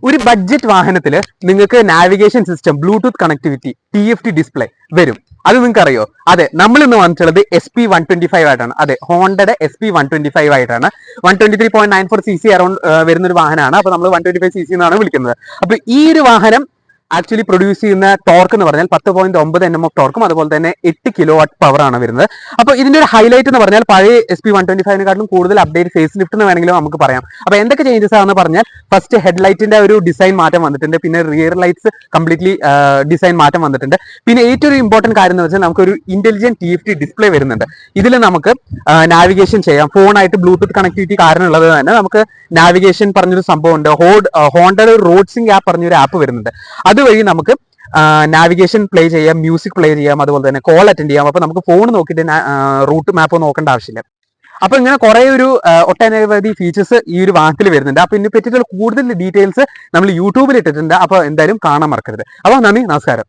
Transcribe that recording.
ഒരു ബഡ്ജറ്റ് വാഹനത്തിൽ നിങ്ങൾക്ക് navigation system, Bluetooth connectivity, TFT display വരും. അത് നിങ്ങൾക്ക് അറിയോ? അതെ, നമ്മൾ ഇന്ന് വന്നിട്ടുള്ളത് SP125 ആയിട്ടാണ്. അതെ, ഹോണ്ടയുടെ SP125 ആയിട്ടാണ്. 123.94cc അറൌണ്ട് വരുന്ന ഒരു വാഹനമാണ്. അപ്പൊ നമ്മൾ 125cc എന്നാണ് വിളിക്കുന്നത്. അപ്പൊ ഈ ഒരു വാഹനം ആക്ച്വലി പ്രൊഡ്യൂസ് ചെയ്യുന്ന ടോർക്ക് എന്ന് പറഞ്ഞാൽ 10.9 Nm ഓഫ് ടോർക്കും അതുപോലെ തന്നെ 8 kW പവർ ആണ് വരുന്നത്. അപ്പോൾ ഇതിന്റെ ഒരു ഹൈലൈറ്റ് എന്ന് പറഞ്ഞാൽ പഴയ SP125 കൂടുതൽ അപ്ഡേറ്റ് ഫേസ് ലിഫ്റ്റ് എന്ന് വേണമെങ്കിലും നമുക്ക് പറയാം. അപ്പോൾ എന്തൊക്കെ ചേഞ്ചസ് ആണെന്ന് പറഞ്ഞാൽ ഫസ്റ്റ് ഹെഡ്ലൈറ്റിന്റെ ഒരു ഡിസൈൻ മാറ്റം വന്നിട്ടുണ്ട്. പിന്നെ റിയർ ലൈറ്റ്സ് കംപ്ലീറ്റ്ലി ഡിസൈൻ മാറ്റം വന്നിട്ടുണ്ട്. പിന്നെ ഏറ്റവും ഇമ്പോർട്ടന്റ് കാര്യം എന്ന് വെച്ചാൽ നമുക്കൊരു ഇന്റലിജന്റ് TFT ഡിസ്പ്ലേ വരുന്നുണ്ട്. ഇതിൽ നമുക്ക് നാവിഗേഷൻ ചെയ്യാം. ഫോണായിട്ട് ബ്ലൂടൂത്ത് കണക്ടിവിറ്റി കാരണമുള്ളത് തന്നെ നമുക്ക് നാവിഗേഷൻ പറഞ്ഞൊരു സംഭവം ഉണ്ട്. ഹോണ്ടയുടെ റോഡ് സിങ്ക് ആപ്പ് പറഞ്ഞൊരു ആപ്പ് വരുന്നുണ്ട്. അതുവഴി നമുക്ക് നാവിഗേഷൻ പ്ലേ ചെയ്യാം, മ്യൂസിക് പ്ലേ ചെയ്യാം, അതുപോലെ തന്നെ കോൾ അറ്റൻഡ് ചെയ്യാം. അപ്പൊ നമുക്ക് ഫോൺ നോക്കിയിട്ട് റൂട്ട് മാപ്പ് നോക്കേണ്ട ആവശ്യമില്ല. അപ്പൊ ഇങ്ങനെ കുറെ ഒരു ഒട്ടനവധി ഫീച്ചേഴ്സ് ഈ ഒരു വാഹനത്തിൽ വരുന്നുണ്ട്. അപ്പൊ ഇതിനെ പറ്റിയിട്ടുള്ള കൂടുതൽ ഡീറ്റെയിൽസ് നമ്മൾ യൂട്യൂബിൽ ഇട്ടിട്ടുണ്ട്. അപ്പൊ എന്തായാലും കാണാൻ മറക്കരുത്. അപ്പൊ നന്ദി, നമസ്കാരം.